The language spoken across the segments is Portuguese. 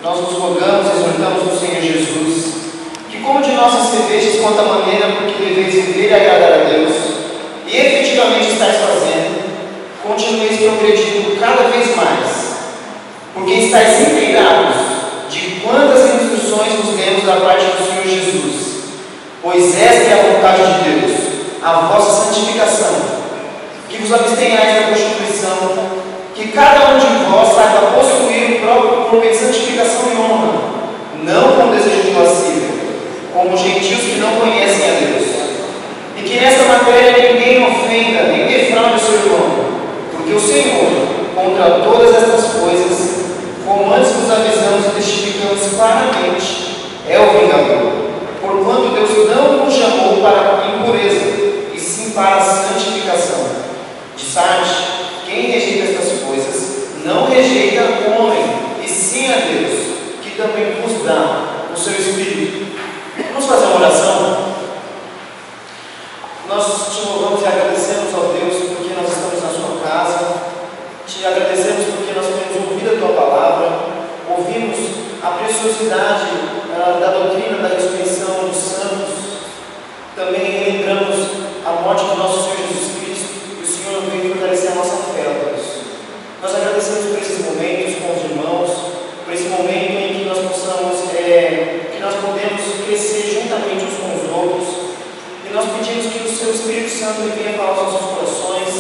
nós nos rogamos e exortamos no Senhor Jesus, que como de nós recebestes quanto à maneira porque deveis viver e agradar a Deus, e efetivamente estáis fazendo, continueis progredindo cada vez mais, porque estáis inteirados de quantas instruções nos demos da parte do Senhor Jesus, pois esta é a vontade de Deus, a vossa santificação, que vos abstenhais da prostituição, que cada um de vós saiba possuir o próprio corpo em santificação e honra, não com desejo de lascívia, como gentios que não conhecem a Deus, e que nesta matéria ninguém ofenda, nem defraude o seu irmão, porque o Senhor, contra todas estas coisas, como antes vos avisamos e testificamos claramente, é o vingador, porquanto Deus não nos chamou para a impureza, e sim para a santificação. De Sardes, quem rejeita estas coisas, não rejeita o homem, e sim a Deus, que também vos dá o seu Espírito. Vamos fazer uma oração? Nós te louvamos e agradecemos ao Deus porque nós estamos na sua casa, te agradecemos porque nós temos ouvido a tua palavra, ouvimos a preciosidade da doutrina da ressurreição dos santos, também lembramos a morte do nosso Senhor Jesus Cristo, e o Senhor veio fortalecer a nossa fé, ó Deus. Nós agradecemos por esses momentos com os irmãos, por esse momento em que nós possamos, que nós podemos crescer juntamente uns com os outros, e nós pedimos que o seu Espírito Santo venha falar aos nossos corações,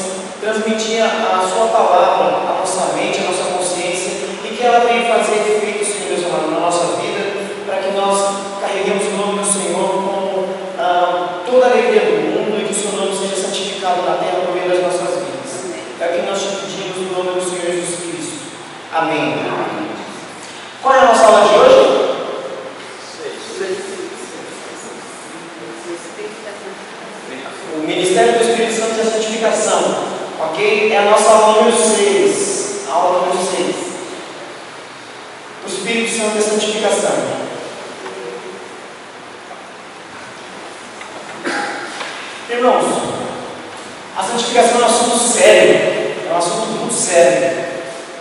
transmitir a sua palavra à nossa mente, à nossa consciência, e que ela venha fazer efeito, Senhor Deus amado, na nossa vida, para que nós carreguemos o nome do Senhor com toda a alegria do mundo, e que o seu nome seja santificado na terra por meio das nossas vidas. É o que nós te pedimos no nome do Senhor Jesus Cristo. Amém. Qual é a nossa aula de hoje? O Ministério do Espírito Santo e a Santificação. Ok? É a nossa aula número 6. Aula número 6. O Espírito Santo e a Santificação. Irmãos, a santificação é um assunto sério. É um assunto muito sério.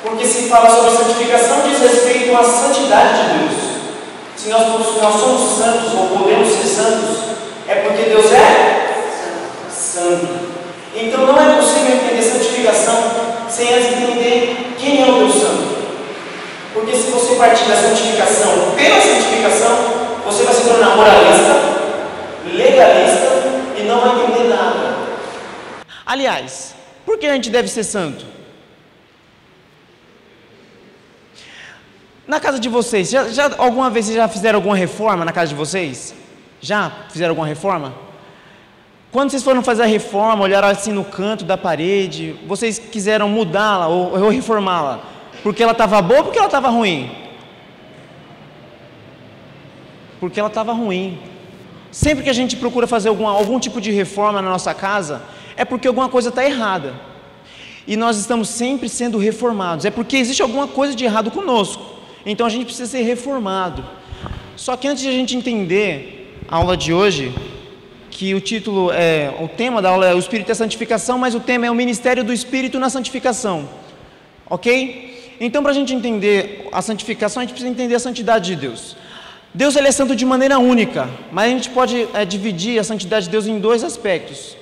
Porque se fala sobre santificação, diz respeito à santidade de Deus. Se nós somos santos ou podemos ser santos, é porque Deus é santo. Então não é possível entender santificação sem antes entender quem é o Deus santo. Porque se você partir da santificação pela santificação, você vai se tornar moralista, legalista e não vai entender nada. Aliás, por que a gente deve ser santo? Na casa de vocês, alguma vez vocês já fizeram alguma reforma na casa de vocês? Já fizeram alguma reforma? Quando vocês foram fazer a reforma, olharam assim no canto da parede, vocês quiseram mudá-la ou reformá-la, porque ela estava boa ou porque ela estava ruim? Porque ela estava ruim. Sempre que a gente procura fazer algum tipo de reforma na nossa casa, é porque alguma coisa está errada. E nós estamos sempre sendo reformados, é porque existe alguma coisa de errado conosco. Então a gente precisa ser reformado. Só que antes de a gente entender a aula de hoje, que o tema da aula é o Espírito e a Santificação, mas o tema é o Ministério do Espírito na Santificação. Ok? Então, para a gente entender a santificação, a gente precisa entender a santidade de Deus. Deus, ele é santo de maneira única, mas a gente pode dividir a santidade de Deus em dois aspectos.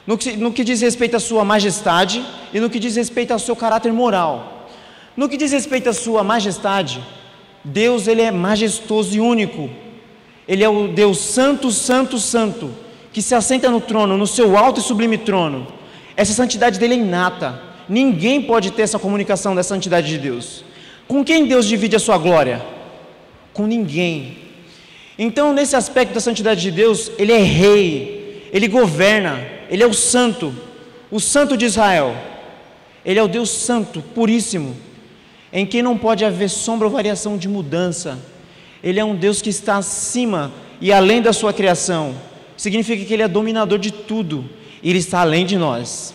No que diz respeito à sua majestade e no que diz respeito ao seu caráter moral. No que diz respeito à sua majestade, Deus, ele é majestoso e único. Ele é o Deus santo, santo, santo, que se assenta no trono, no seu alto e sublime trono. Essa santidade dele é inata. Ninguém pode ter essa comunicação da santidade de Deus. Com quem Deus divide a sua glória? Com ninguém. Então, nesse aspecto da santidade de Deus, ele é rei, ele governa, ele é o santo de Israel. Ele é o Deus santo, puríssimo, em quem não pode haver sombra ou variação de mudança. Ele é um Deus que está acima e além da sua criação. Significa que ele é dominador de tudo, e ele está além de nós.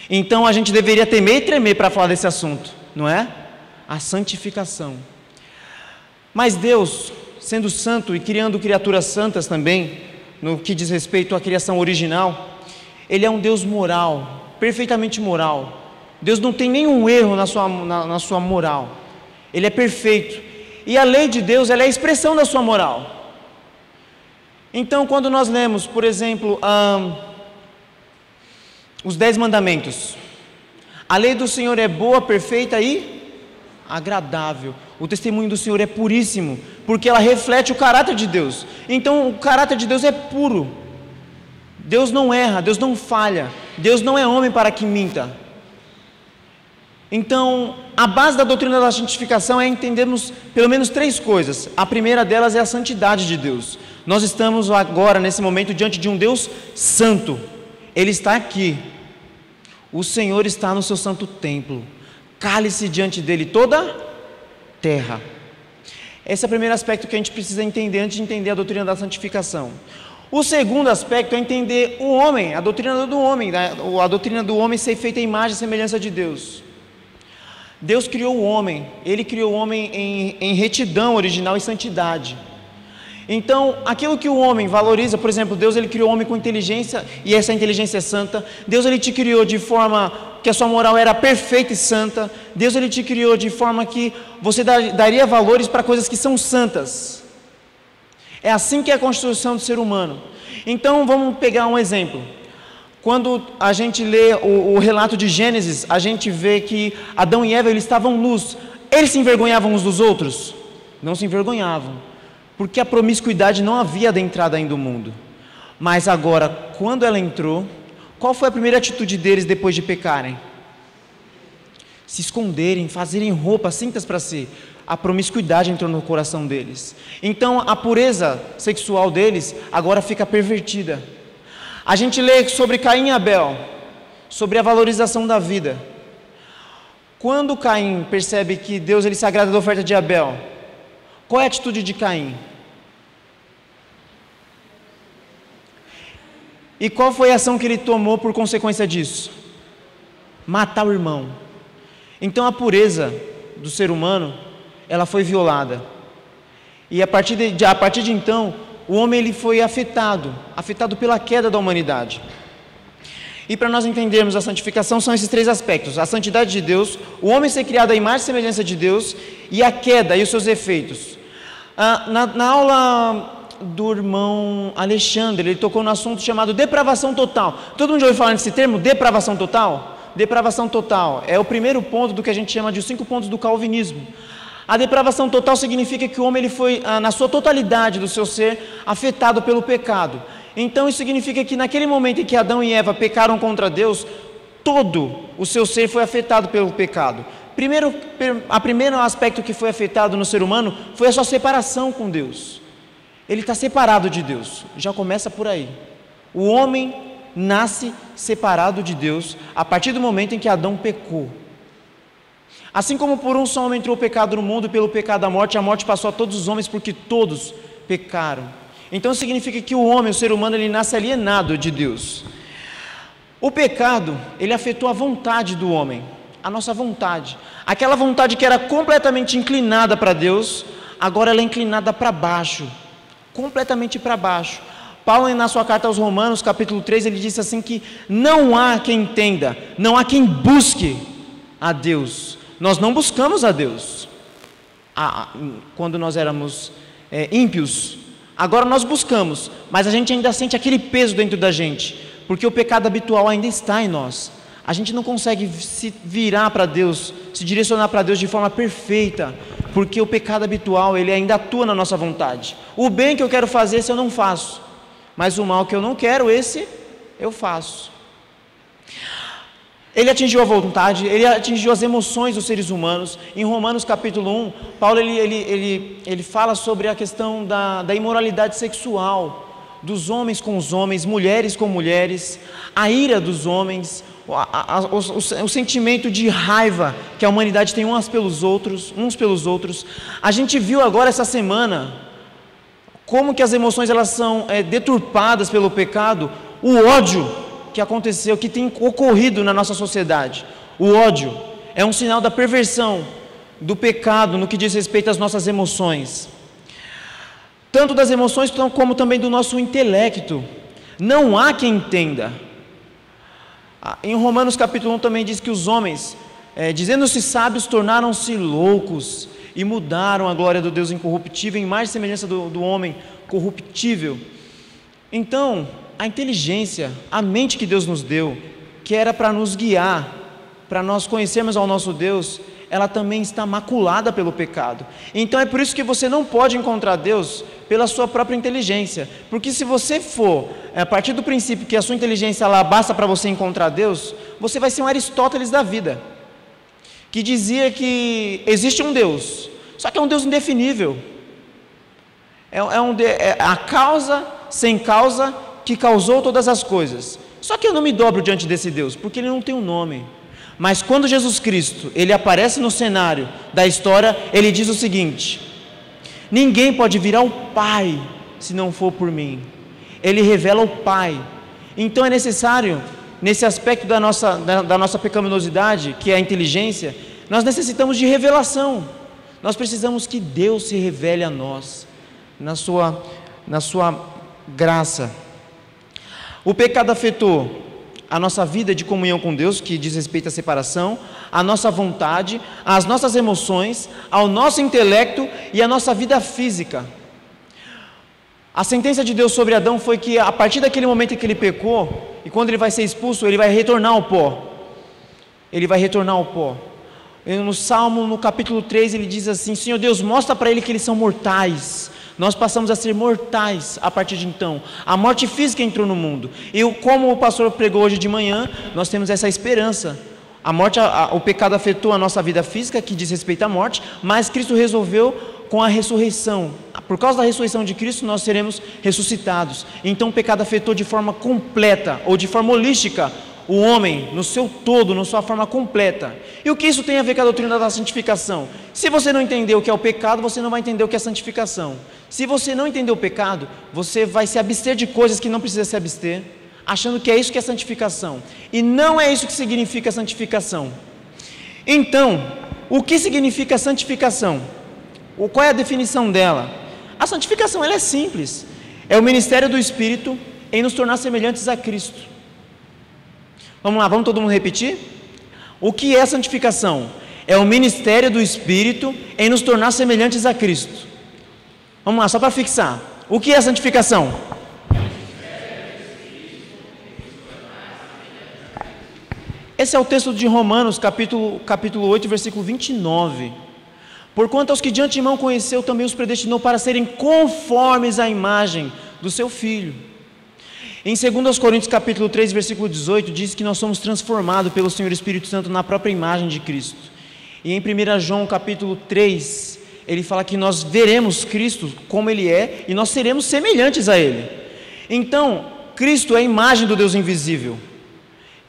Então a gente deveria temer e tremer para falar desse assunto, não é? A santificação. Mas Deus, sendo santo e criando criaturas santas também, no que diz respeito à criação original, ele é um Deus moral, perfeitamente moral. Deus não tem nenhum erro na sua moral. Ele é perfeito. E a lei de Deus, ela é a expressão da sua moral. Então, quando nós lemos, por exemplo, os 10 mandamentos, a lei do Senhor é boa, perfeita e agradável. O testemunho do Senhor é puríssimo, porque ela reflete o caráter de Deus. Então, o caráter de Deus é puro. Deus não erra, Deus não falha, Deus não é homem para que minta. Então, a base da doutrina da santificação é entendermos pelo menos 3 coisas. A primeira delas é a santidade de Deus. Nós estamos agora, nesse momento, diante de um Deus santo. Ele está aqui. O Senhor está no seu santo templo. Cale-se diante dele toda a terra. Esse é o primeiro aspecto que a gente precisa entender antes de entender a doutrina da santificação. O segundo aspecto é entender o homem, a doutrina do homem, a doutrina do homem ser feita à imagem e semelhança de Deus. Deus criou o homem, Ele criou o homem em retidão original e santidade. Então, aquilo que o homem valoriza, por exemplo, Deus ele criou o homem com inteligência, e essa inteligência é santa. Deus ele te criou de forma que a sua moral era perfeita e santa. Deus ele te criou de forma que você daria valores para coisas que são santas. É assim que é a constituição do ser humano. Então, vamos pegar um exemplo. Quando a gente lê o relato de Gênesis, a gente vê que Adão e Eva eles estavam nus. Eles se envergonhavam uns dos outros? Não se envergonhavam, porque a promiscuidade não havia adentrado ainda o mundo. Mas agora, quando ela entrou, qual foi a primeira atitude deles depois de pecarem? Se esconderem, fazerem roupas, cintas para si. A promiscuidade entrou no coração deles. Então a pureza sexual deles agora fica pervertida. A gente lê sobre Caim e Abel, sobre a valorização da vida. Quando Caim percebe que Deus ele se agrada da oferta de Abel, qual é a atitude de Caim? E qual foi a ação que ele tomou por consequência disso? Matar o irmão. Então a pureza do ser humano, ela foi violada. E a partir de então, o homem ele foi afetado pela queda da humanidade. E para nós entendermos a santificação, são esses 3 aspectos: a santidade de Deus, o homem ser criado à imagem e semelhança de Deus, e a queda e os seus efeitos. Na aula do irmão Alexandre, ele tocou no assunto chamado depravação total. Todo mundo já ouviu falar nesse termo, depravação total? Depravação total é o primeiro ponto do que a gente chama de os 5 pontos do calvinismo. A depravação total significa que o homem ele foi, na sua totalidade do seu ser, afetado pelo pecado. Então isso significa que naquele momento em que Adão e Eva pecaram contra Deus, todo o seu ser foi afetado pelo pecado. O primeiro aspecto que foi afetado no ser humano foi a sua separação com Deus. Ele está separado de Deus, já começa por aí. O homem nasce separado de Deus a partir do momento em que Adão pecou. Assim como por um só homem entrou o pecado no mundo, e pelo pecado a morte passou a todos os homens, porque todos pecaram. Então significa que o homem, o ser humano, ele nasce alienado de Deus. O pecado, ele afetou a vontade do homem, a nossa vontade. Aquela vontade que era completamente inclinada para Deus, agora ela é inclinada para baixo, completamente para baixo. Paulo, na sua carta aos Romanos, capítulo 3, ele disse assim que não há quem entenda, não há quem busque a Deus. Nós não buscamos a Deus quando nós éramos ímpios. Agora nós buscamos, mas a gente ainda sente aquele peso dentro da gente, porque o pecado habitual ainda está em nós. A gente não consegue se virar para Deus, se direcionar para Deus de forma perfeita, porque o pecado habitual ele ainda atua na nossa vontade. O bem que eu quero fazer, esse eu não faço, mas o mal que eu não quero, esse eu faço. Ele atingiu a vontade, ele atingiu as emoções dos seres humanos. Em Romanos capítulo 1, Paulo ele fala sobre a questão da imoralidade sexual, dos homens com os homens, mulheres com mulheres, a ira dos homens, o sentimento de raiva que a humanidade tem uns pelos outros. A gente viu agora essa semana como que as emoções elas são deturpadas pelo pecado, o ódio que aconteceu, que tem ocorrido na nossa sociedade. O ódio é um sinal da perversão do pecado no que diz respeito às nossas emoções, tanto das emoções como também do nosso intelecto. Não há quem entenda. Em Romanos capítulo 1 também diz que os homens, dizendo-se sábios, tornaram-se loucos, e mudaram a glória do Deus incorruptível em mais semelhança do homem corruptível. Então, a inteligência, a mente que Deus nos deu, que era para nos guiar, para nós conhecermos ao nosso Deus, ela também está maculada pelo pecado. Então é por isso que você não pode encontrar Deus pela sua própria inteligência, porque se você for a partir do princípio que a sua inteligência lá basta para você encontrar Deus, você vai ser um Aristóteles da vida, que dizia que existe um Deus, só que é um Deus indefinível, é a causa sem causa que causou todas as coisas. Só que eu não me dobro diante desse Deus, porque ele não tem um nome. Mas quando Jesus Cristo, ele aparece no cenário da história, ele diz o seguinte: ninguém pode vir ao Pai se não for por mim. Ele revela o Pai. Então é necessário, nesse aspecto da nossa pecaminosidade, que é a inteligência, nós necessitamos de revelação. Nós precisamos que Deus se revele a nós, na sua graça. O pecado afetou a nossa vida de comunhão com Deus, que diz respeito à separação, a nossa vontade, as nossas emoções, ao nosso intelecto e a nossa vida física. A sentença de Deus sobre Adão foi que a partir daquele momento em que ele pecou, e quando ele vai ser expulso, ele vai retornar ao pó. Ele vai retornar ao pó. No Salmo, no capítulo 3, ele diz assim: Senhor Deus, mostra para ele que eles são mortais. Nós passamos a ser mortais a partir de então. A morte física entrou no mundo. E como o pastor pregou hoje de manhã, nós temos essa esperança. A morte, o pecado afetou a nossa vida física, que diz respeito à morte, mas Cristo resolveu com a ressurreição. Por causa da ressurreição de Cristo, nós seremos ressuscitados. Então o pecado afetou de forma completa, ou de forma holística, o homem no seu todo, na sua forma completa. E o que isso tem a ver com a doutrina da santificação? Se você não entender o que é o pecado, você não vai entender o que é santificação. Se você não entender o pecado, você vai se abster de coisas que não precisa se abster, achando que é isso que é santificação. E não é isso que significa santificação. Então, o que significa santificação? Qual é a definição dela? A santificação, ela é simples. É o ministério do Espírito em nos tornar semelhantes a Cristo. Vamos lá, vamos todo mundo repetir? O que é santificação? É o ministério do Espírito em nos tornar semelhantes a Cristo. Vamos lá, só para fixar. O que é santificação? Esse é o texto de Romanos, capítulo 8, versículo 29. Porquanto aos que de antemão conheceu, também os predestinou para serem conformes à imagem do seu Filho. Em 2 Coríntios capítulo 3, versículo 18, diz que nós somos transformados pelo Senhor Espírito Santo na própria imagem de Cristo. E em 1 João capítulo 3, ele fala que nós veremos Cristo como Ele é e nós seremos semelhantes a Ele. Então, Cristo é a imagem do Deus invisível.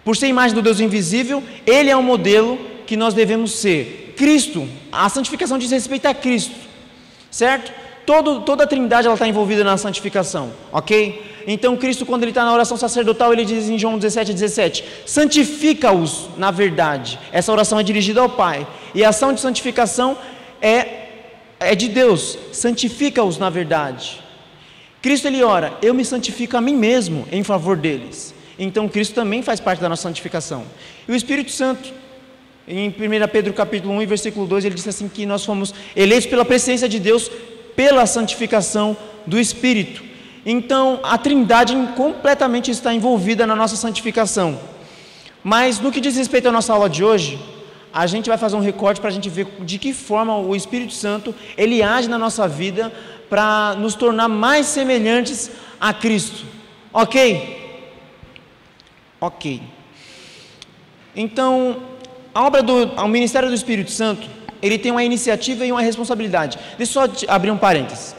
Por ser a imagem do Deus invisível, Ele é o modelo que nós devemos ser. Cristo, a santificação diz respeito a Cristo, certo? Toda a Trindade está envolvida na santificação, ok? Então Cristo, quando Ele está na oração sacerdotal, Ele diz em João 17, santifica-os na verdade. Essa oração é dirigida ao Pai, e a ação de santificação é de Deus, santifica-os na verdade. Cristo, Ele ora, eu me santifico a mim mesmo em favor deles. Então Cristo também faz parte da nossa santificação. E o Espírito Santo, em 1 Pedro capítulo 1, versículo 2, ele diz assim que nós fomos eleitos pela presença de Deus, pela santificação do Espírito. Então a Trindade completamente está envolvida na nossa santificação. Mas no que diz respeito à nossa aula de hoje, a gente vai fazer um recorte para a gente ver de que forma o Espírito Santo, ele age na nossa vida para nos tornar mais semelhantes a Cristo. Ok? Ok. Então, o ministério do Espírito Santo, ele tem uma iniciativa e uma responsabilidade. Deixa eu só abrir um parênteses.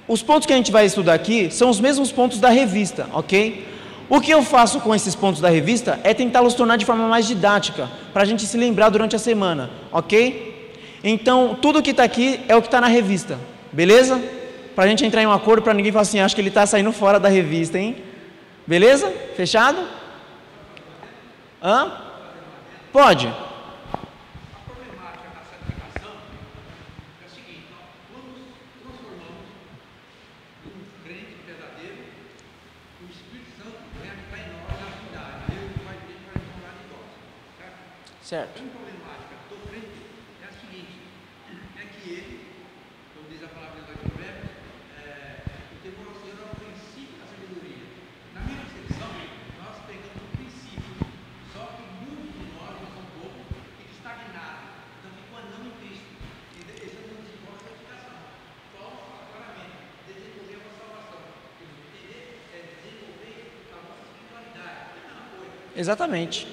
Os pontos que a gente vai estudar aqui são os mesmos pontos da revista, ok? O que eu faço com esses pontos da revista é tentá-los tornar de forma mais didática, para a gente se lembrar durante a semana, ok? Então, tudo que está aqui é o que está na revista, beleza? Para a gente entrar em um acordo, para ninguém falar assim, acho que ele está saindo fora da revista, hein? Beleza? Fechado? Hã? Pode. Certo. A problemática do crente é a seguinte, é Exatamente.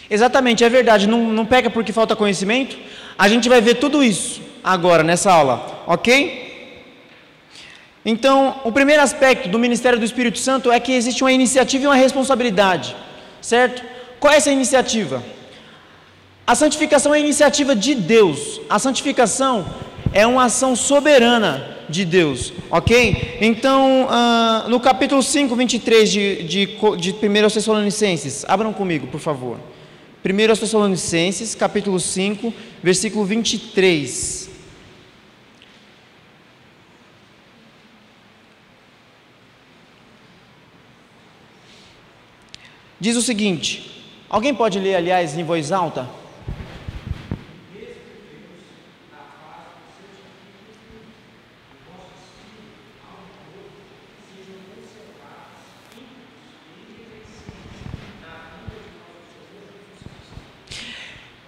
Exatamente, é verdade, não pega porque falta conhecimento. A gente vai ver tudo isso agora nessa aula, ok? Então, o primeiro aspecto do ministério do Espírito Santo é que existe uma iniciativa e uma responsabilidade, certo? Qual é essa iniciativa? A santificação é a iniciativa de Deus. A santificação é uma ação soberana de Deus, ok? Então, no capítulo 5, 23 de 1 Tessalonicenses, abram comigo, por favor. 1 Tessalonicenses, capítulo 5, versículo 23. Diz o seguinte, alguém pode ler, aliás, em voz alta?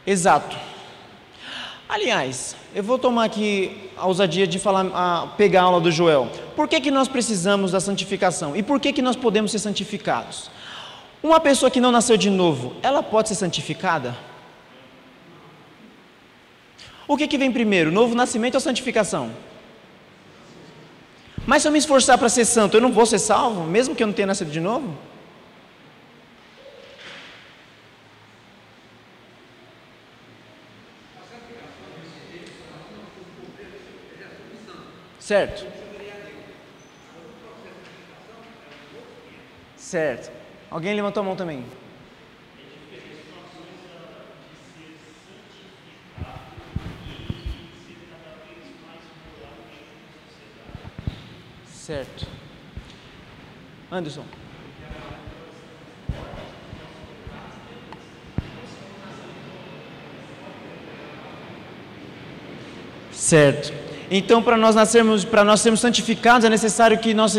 Exato. Aliás, eu vou tomar aqui a ousadia de pegar a aula do Joel. Por que nós precisamos da santificação? E por que nós podemos ser santificados? Uma pessoa que não nasceu de novo, ela pode ser santificada? O que vem primeiro, novo nascimento ou santificação? Mas se eu me esforçar para ser santo, eu não vou ser salvo, mesmo que eu não tenha nascido de novo? Certo? Certo. Alguém levantou a mão também? Certo. Anderson. Certo. Então, para nós sermos santificados, é necessário que nós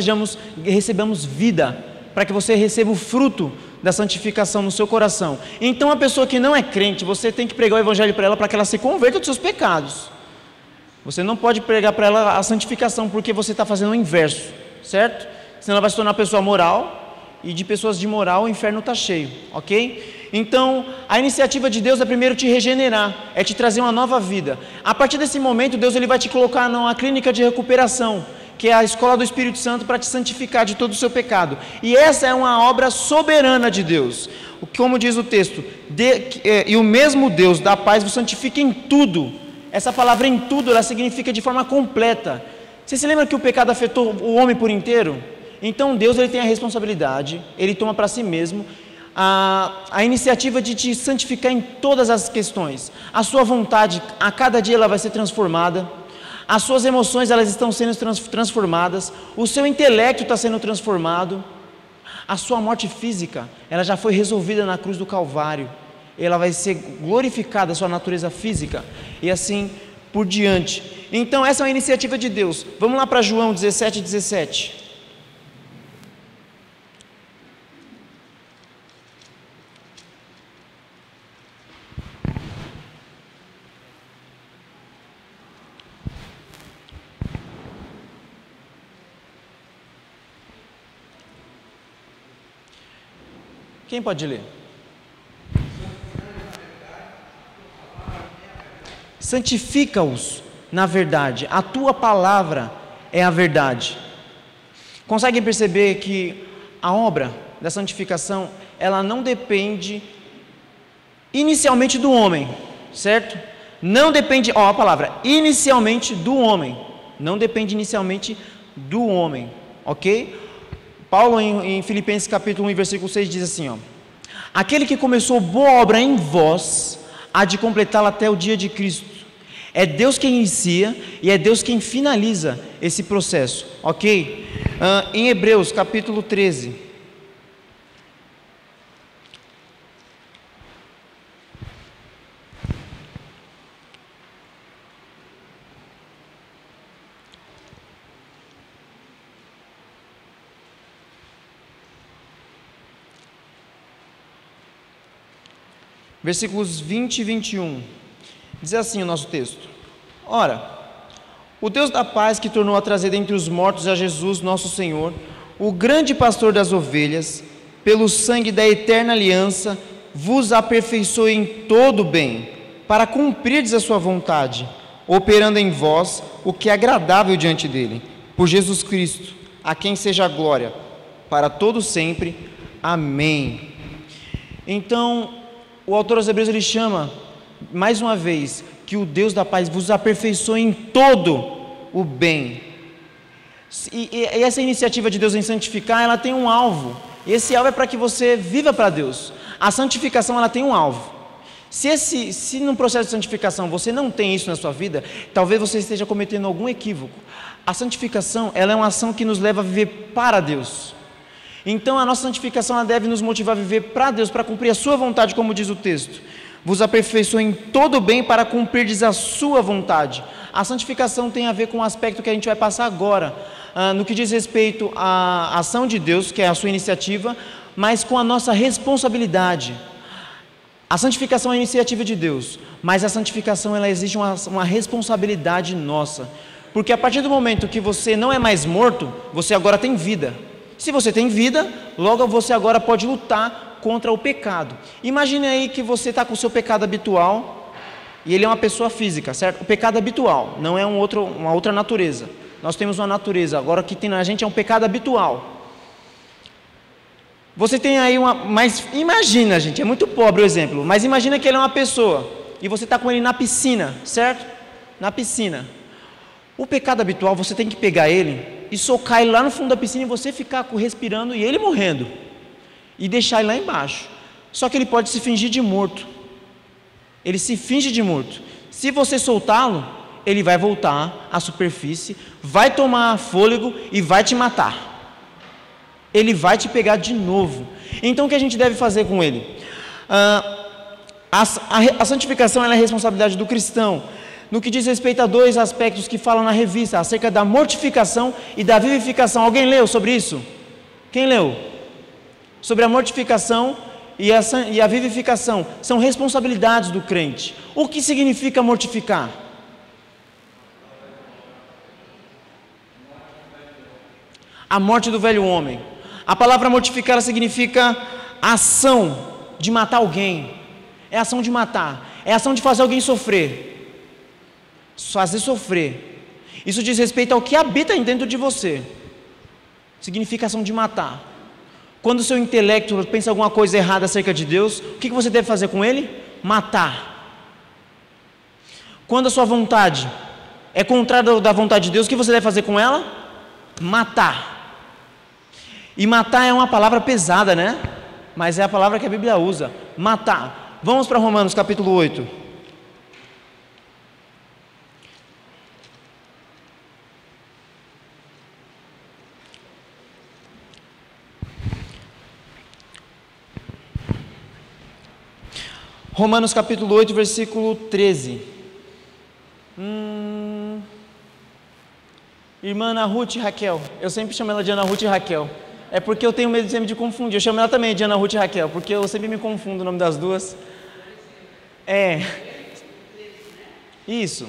recebamos vida, para que você receba o fruto da santificação no seu coração. Então, a pessoa que não é crente, você tem que pregar o evangelho para ela, para que ela se converta dos seus pecados. Você não pode pregar para ela a santificação, porque você está fazendo o inverso, certo? Senão ela vai se tornar uma pessoa moral, e de pessoas de moral o inferno está cheio, ok? Então, a iniciativa de Deus é primeiro te regenerar, é te trazer uma nova vida. A partir desse momento, Deus ele vai te colocar numa clínica de recuperação, que é a escola do Espírito Santo, para te santificar de todo o seu pecado. E essa é uma obra soberana de Deus. Como diz o texto, e o mesmo Deus da paz vos santifica em tudo. Essa palavra em tudo, ela significa de forma completa. Você se lembra que o pecado afetou o homem por inteiro? Então Deus ele tem a responsabilidade, ele toma para si mesmo a iniciativa de te santificar em todas as questões. A sua vontade, a cada dia ela vai ser transformada. As suas emoções elas estão sendo transformadas. O seu intelecto está sendo transformado. A sua morte física, ela já foi resolvida na cruz do Calvário. Ela vai ser glorificada, a sua natureza física. E assim por diante. Então essa é uma iniciativa de Deus. Vamos lá para João 17:17. Quem pode ler? Santifica-os na verdade, a tua palavra é a verdade. Conseguem perceber que a obra da santificação, ela não depende inicialmente do homem, certo? Não depende, a palavra, inicialmente do homem, não depende inicialmente do homem, ok? Paulo em Filipenses capítulo 1, versículo 6 diz assim, aquele que começou boa obra em vós, há de completá-la até o dia de Cristo. É Deus quem inicia e é Deus quem finaliza esse processo, ok? Em Hebreus capítulo 13, versículos 20 e 21, diz assim o nosso texto: ora, O Deus da paz que tornou a trazer dentre os mortos a Jesus, nosso Senhor, o grande pastor das ovelhas, pelo sangue da eterna aliança, vos aperfeiçoe em todo o bem, para cumprirdes a sua vontade, operando em vós o que é agradável diante dele, por Jesus Cristo, a quem seja a glória, para todo sempre. Amém. Então, o autor aos Hebreus, ele chama, mais uma vez, que o Deus da paz vos aperfeiçoe em todo o bem. E essa iniciativa de Deus em santificar, ela tem um alvo, e esse alvo é para que você viva para Deus. A santificação, ela tem um alvo. Se no processo de santificação você não tem isso na sua vida, talvez você esteja cometendo algum equívoco. A santificação, ela é uma ação que nos leva a viver para Deus. Então a nossa santificação, ela deve nos motivar a viver para Deus, para cumprir a sua vontade, como diz o texto. Vos aperfeiçoe em todo o bem para cumprirdes a sua vontade. A santificação tem a ver com o aspecto que a gente vai passar agora, no que diz respeito à ação de Deus, que é a sua iniciativa, mas com a nossa responsabilidade. A santificação é a iniciativa de Deus, mas a santificação, ela exige uma responsabilidade nossa, porque a partir do momento que você não é mais morto, você agora tem vida. Se você tem vida, logo você agora pode lutar contra o pecado. Imagine aí que você está com o seu pecado habitual, e ele é uma pessoa física, certo? O pecado habitual, não é uma outra natureza. Nós temos uma natureza, agora o que tem na gente é um pecado habitual. Você tem aí mas imagina, gente, é muito pobre o exemplo, mas imagina que ele é uma pessoa, e você está com ele na piscina, certo? Na piscina. O pecado habitual, você tem que pegar ele e socar ele lá no fundo da piscina, e você ficar respirando e ele morrendo, e deixar ele lá embaixo. Só que ele pode se fingir de morto. Ele se finge de morto. Se você soltá-lo, ele vai voltar à superfície, vai tomar fôlego e vai te matar. Ele vai te pegar de novo. Então o que a gente deve fazer com ele? A santificação, ela é a responsabilidade do cristão. No que diz respeito a dois aspectos que falam na revista, acerca da mortificação e da vivificação. Alguém leu sobre isso? Quem leu? Sobre a mortificação e a vivificação. São responsabilidades do crente. O que significa mortificar? A morte do velho homem. A palavra mortificar, ela significa ação de matar alguém. É ação de matar. É ação de fazer alguém sofrer. Fazer sofrer. Isso diz respeito ao que habita dentro de você. Significa ação de matar. Quando o seu intelecto pensa alguma coisa errada acerca de Deus, o que você deve fazer com ele? Matar. Quando a sua vontade é contrária da vontade de Deus, o que você deve fazer com ela? Matar. E matar é uma palavra pesada, né? Mas é a palavra que a Bíblia usa. Matar. Vamos para Romanos capítulo 8. Romanos capítulo 8, versículo 13. Irmã Ana Ruth e Raquel. Eu sempre chamo ela de Ana Ruth e Raquel. É porque eu tenho medo sempre de confundir. Eu chamo ela também de Ana Ruth e Raquel, porque eu sempre me confundo o nome das duas. É. Isso.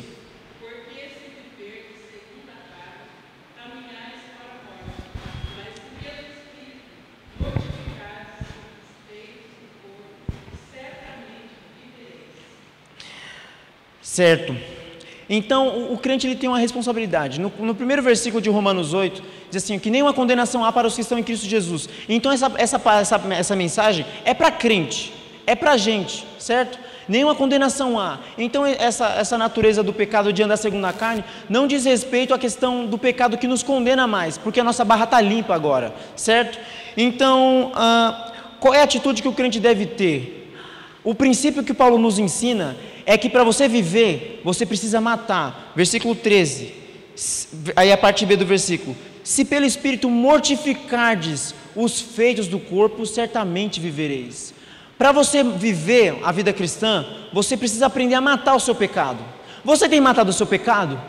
Certo. Então, o crente, ele tem uma responsabilidade. No primeiro versículo de Romanos 8, diz assim, que nenhuma condenação há para os que estão em Cristo Jesus. Então, essa mensagem é para crente, é para a gente, certo? Nenhuma condenação há. Então, essa natureza do pecado de andar segundo a carne, não diz respeito à questão do pecado que nos condena mais, porque a nossa barra está limpa agora, certo? Então, qual é a atitude que o crente deve ter? O princípio que Paulo nos ensina é que para você viver, você precisa matar. Versículo 13, aí a parte B do versículo. Se pelo Espírito mortificardes os feitos do corpo, certamente vivereis. Para você viver a vida cristã, você precisa aprender a matar o seu pecado. Você tem matado o seu pecado?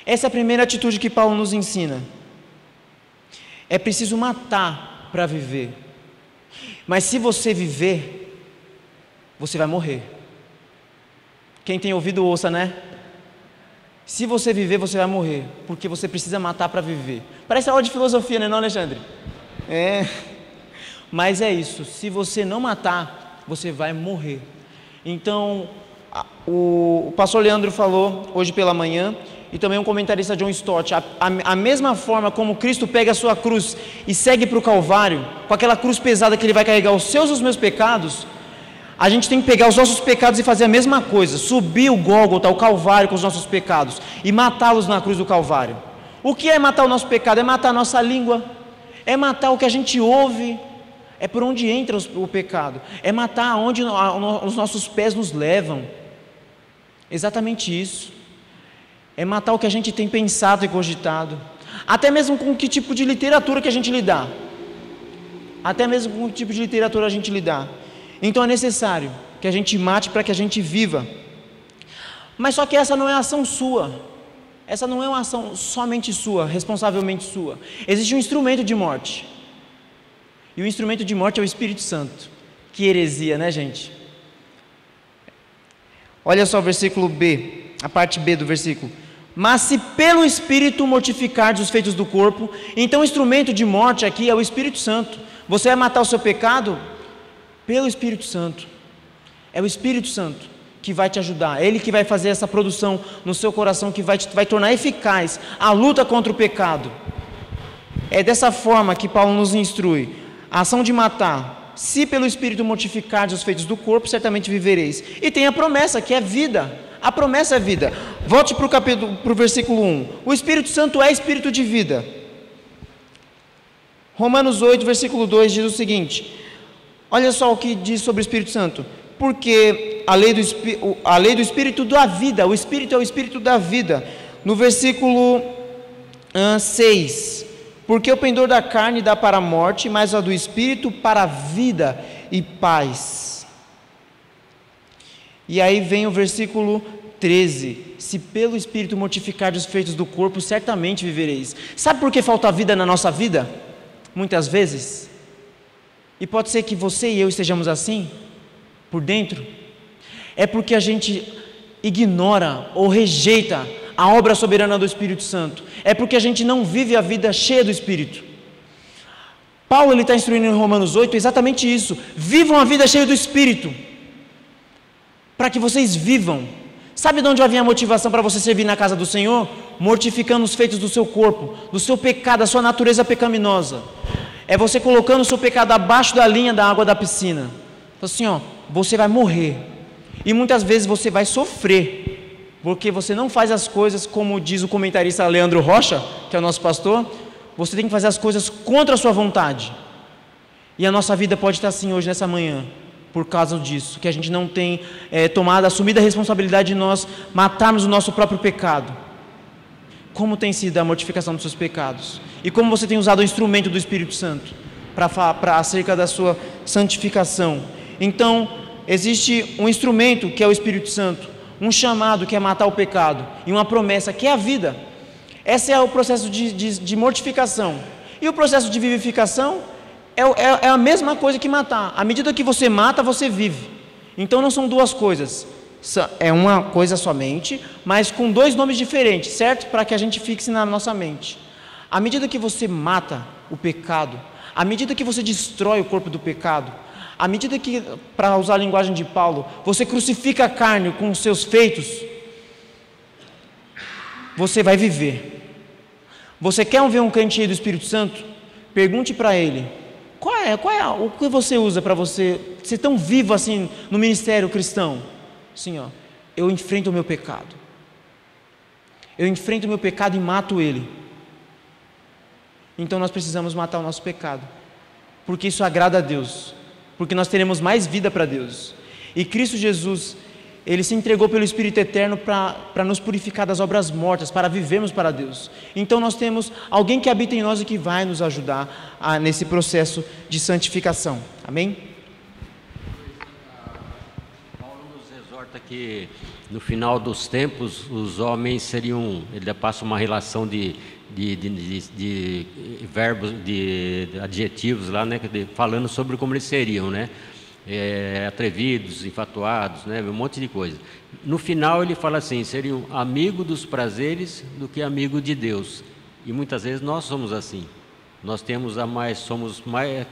Essa é a primeira atitude que Paulo nos ensina. É preciso matar para viver. Mas se você viver, você vai morrer. Quem tem ouvido, ouça, né? Se você viver, você vai morrer, porque você precisa matar para viver. Parece aula de filosofia, né, não, Alexandre? É, mas é isso, se você não matar, você vai morrer. Então, o pastor Leandro falou hoje pela manhã, e também um comentarista, John Stott, a mesma forma como Cristo pega a sua cruz e segue para o Calvário, com aquela cruz pesada que ele vai carregar os seus e os meus pecados, a gente tem que pegar os nossos pecados e fazer a mesma coisa, subir o Gólgota, o Calvário com os nossos pecados e matá-los na cruz do Calvário. O que é matar o nosso pecado? É matar a nossa língua, é matar o que a gente ouve, é por onde entra o pecado, é matar onde os nossos pés nos levam, exatamente isso. É matar o que a gente tem pensado e cogitado, até mesmo com que tipo de literatura que a gente lidar, até mesmo com que tipo de literatura a gente lidar. Então é necessário que a gente mate para que a gente viva. Mas só que essa não é ação sua, essa não é uma ação somente sua, responsavelmente sua. Existe um instrumento de morte, e o instrumento de morte é o Espírito Santo. Que heresia, né, gente? Olha só o versículo B, a parte B do versículo. Mas se pelo Espírito mortificardes os feitos do corpo, então o instrumento de morte aqui é o Espírito Santo. Você vai matar o seu pecado pelo Espírito Santo. É o Espírito Santo que vai te ajudar, é Ele que vai fazer essa produção no seu coração, que vai tornar eficaz a luta contra o pecado. É dessa forma que Paulo nos instrui. A ação de matar, se pelo Espírito mortificardes os feitos do corpo, certamente vivereis. E tem a promessa, que é vida. A promessa é vida. Volte para o versículo 1. O Espírito Santo é Espírito de vida. Romanos 8, versículo 2 diz o seguinte. Olha só o que diz sobre o Espírito Santo. Porque a lei do Espírito da vida, o Espírito é o Espírito da vida. No versículo 6. Porque o pendor da carne dá para a morte, mas a do Espírito para a vida e paz. E aí vem o versículo 13. Se pelo Espírito mortificardes os feitos do corpo, certamente vivereis. Sabe por que falta vida na nossa vida? Muitas vezes. E pode ser que você e eu estejamos assim, por dentro. É porque a gente ignora ou rejeita a obra soberana do Espírito Santo. É porque a gente não vive a vida cheia do Espírito. Paulo está instruindo em Romanos 8 exatamente isso. Vivam a vida cheia do Espírito, para que vocês vivam. Sabe de onde vai vir a motivação para você servir na casa do Senhor? Mortificando os feitos do seu corpo, do seu pecado, da sua natureza pecaminosa. É você colocando o seu pecado abaixo da linha da água da piscina. Então, assim, você vai morrer. E muitas vezes você vai sofrer, porque você não faz as coisas como diz o comentarista Leandro Rocha, que é o nosso pastor. Você tem que fazer as coisas contra a sua vontade. E a nossa vida pode estar assim hoje, nessa manhã, por causa disso, que a gente não tem assumido a responsabilidade de nós matarmos o nosso próprio pecado. Como tem sido a mortificação dos seus pecados? E como você tem usado o instrumento do Espírito Santo para acerca da sua santificação? Então, existe um instrumento que é o Espírito Santo, um chamado que é matar o pecado, e uma promessa que é a vida. Esse é o processo de mortificação. E o processo de vivificação é a mesma coisa que matar. À medida que você mata, você vive. Então não são duas coisas. É uma coisa somente, mas com dois nomes diferentes, certo? Para que a gente fixe na nossa mente. À medida que você mata o pecado, à medida que você destrói o corpo do pecado, à medida que, para usar a linguagem de Paulo, você crucifica a carne com os seus feitos, você vai viver. Você quer ver um crente cheio do Espírito Santo? Pergunte para ele. O que você usa para você ser tão vivo assim no ministério cristão? Assim, eu enfrento o meu pecado. Eu enfrento o meu pecado e mato ele. Então nós precisamos matar o nosso pecado, porque isso agrada a Deus, porque nós teremos mais vida para Deus. E Cristo Jesus, Ele se entregou pelo Espírito Eterno para nos purificar das obras mortas, para vivermos para Deus. Então nós temos alguém que habita em nós e que vai nos ajudar nesse processo de santificação. Amém? Paulo nos exorta que no final dos tempos os homens seriam, ele passa uma relação de verbos, de adjetivos lá, né, falando sobre como eles seriam, né? atrevidos, enfatuados, né? Um monte de coisa. No final ele fala assim, seriam amigo dos prazeres do que amigo de Deus. E muitas vezes nós somos assim. Nós temos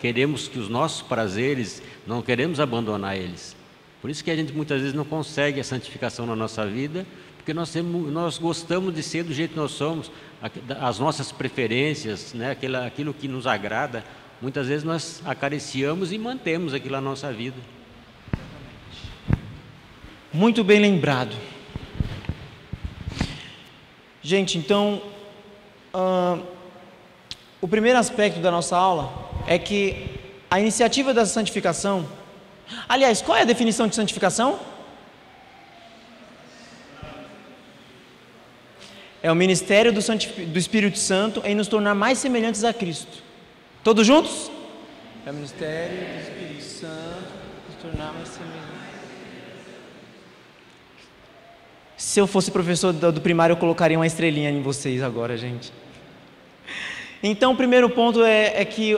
queremos que os nossos prazeres, não queremos abandonar eles. Por isso que a gente muitas vezes não consegue a santificação na nossa vida, porque nós gostamos de ser do jeito que nós somos, as nossas preferências, né? Aquilo que nos agrada, muitas vezes nós acariciamos e mantemos aquilo na nossa vida. Muito bem lembrado. Gente, então, o primeiro aspecto da nossa aula é que a iniciativa da santificação... Aliás, qual é a definição de santificação? É o ministério do Espírito Santo em nos tornar mais semelhantes a Cristo. Todos juntos? É o ministério do Espírito Santo nos tornar mais semelhantes. Se eu fosse professor do primário, eu colocaria uma estrelinha em vocês agora, gente. Então, o primeiro ponto é que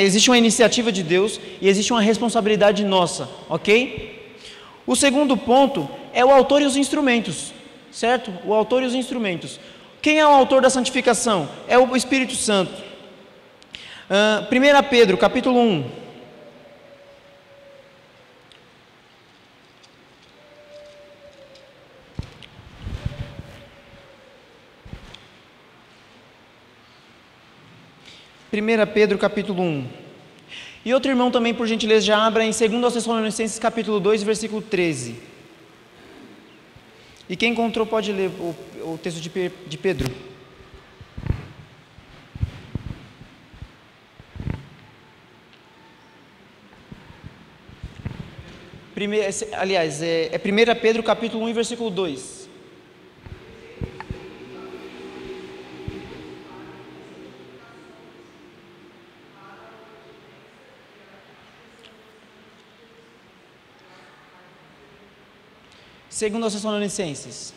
existe uma iniciativa de Deus e existe uma responsabilidade nossa, ok? O segundo ponto é o autor e os instrumentos, certo? O autor e os instrumentos. Quem é o autor da santificação? É o Espírito Santo. 1 Pedro, capítulo 1. Pedro capítulo 1. E outro irmão também, por gentileza, já abra em 2 Tessalonicenses capítulo 2, versículo 13. E quem encontrou pode ler o texto de Pedro. É 1 Pedro capítulo 1, versículo 2. Segundo aos Tessalonicenses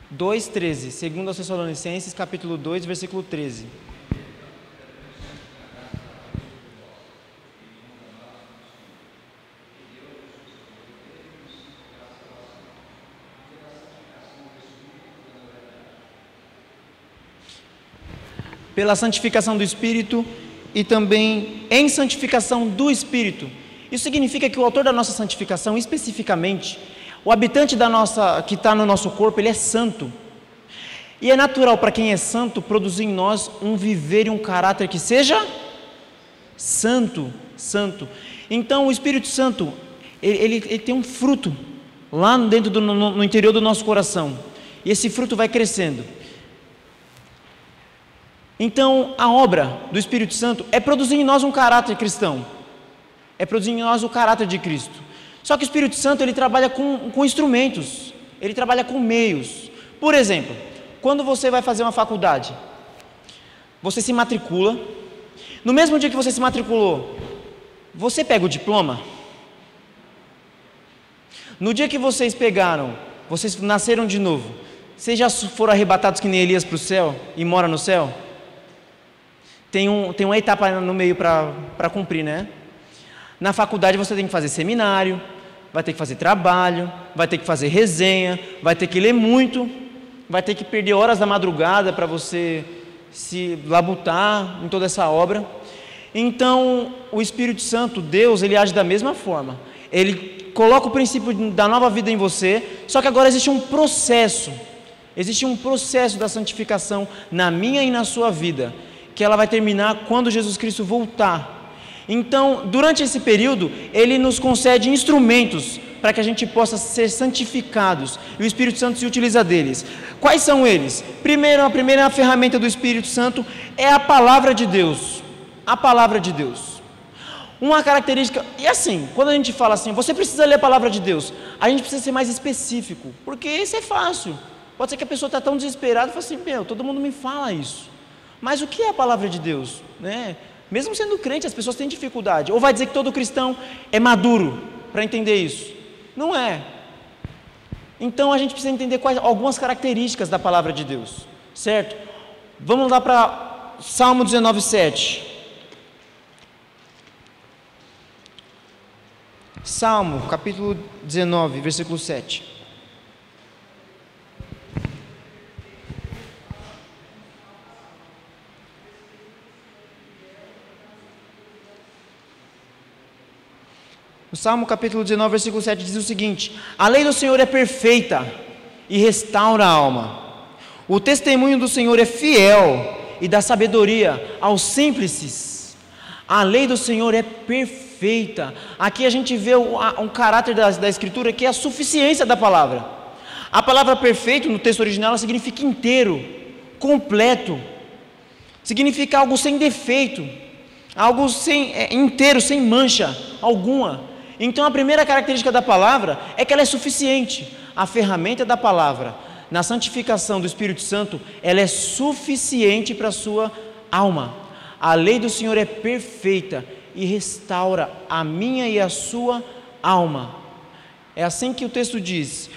2:13. Segundo aos Tessalonicenses, capítulo 2, versículo 13. Pela santificação do Espírito e também em santificação do Espírito. Isso significa que o autor da nossa santificação, especificamente, o habitante que está no nosso corpo, ele é santo. E é natural para quem é santo produzir em nós um viver e um caráter que seja santo. Então o Espírito Santo, ele tem um fruto lá dentro no interior do nosso coração. E esse fruto vai crescendo. Então a obra do Espírito Santo é produzir em nós um caráter cristão. É produzir em nós o caráter de Cristo. Só que o Espírito Santo, ele trabalha com instrumentos, ele trabalha com meios. Por exemplo, quando você vai fazer uma faculdade, você se matricula, no mesmo dia que você se matriculou, você pega o diploma? No dia que vocês nasceram de novo, vocês já foram arrebatados que nem Elias para o céu e moram no céu? Tem uma etapa no meio para cumprir, né? Na faculdade você tem que fazer seminário, vai ter que fazer trabalho, vai ter que fazer resenha, vai ter que ler muito, vai ter que perder horas da madrugada para você se labutar em toda essa obra. Então, o Espírito Santo, Deus, ele age da mesma forma. Ele coloca o princípio da nova vida em você, só que agora existe um processo da santificação na minha e na sua vida, que ela vai terminar quando Jesus Cristo voltar. Então, durante esse período, Ele nos concede instrumentos para que a gente possa ser santificados, e o Espírito Santo se utiliza deles. Quais são eles? A primeira ferramenta do Espírito Santo é a Palavra de Deus. A Palavra de Deus. Uma característica, e assim, quando a gente fala assim, você precisa ler a Palavra de Deus, a gente precisa ser mais específico, porque isso é fácil. Pode ser que a pessoa está tão desesperada e fala assim, todo mundo me fala isso. Mas o que é a Palavra de Deus? Né? Mesmo sendo crente, as pessoas têm dificuldade. Ou vai dizer que todo cristão é maduro para entender isso? Não é. Então a gente precisa entender algumas características da palavra de Deus, certo? Vamos lá para Salmo 19:7. Salmo, capítulo 19, versículo 7. O Salmo capítulo 19, versículo 7 diz o seguinte: a lei do Senhor é perfeita e restaura a alma. O testemunho do Senhor é fiel e dá sabedoria aos simples. A lei do Senhor é perfeita. Aqui a gente vê um caráter da Escritura que é a suficiência da palavra. A palavra perfeito no texto original ela significa inteiro, completo. Significa algo sem defeito, algo inteiro, sem mancha alguma. Então a primeira característica da palavra é que ela é suficiente. A ferramenta da palavra, na santificação do Espírito Santo, ela é suficiente para a sua alma. A lei do Senhor é perfeita e restaura a minha e a sua alma. É assim que o texto diz.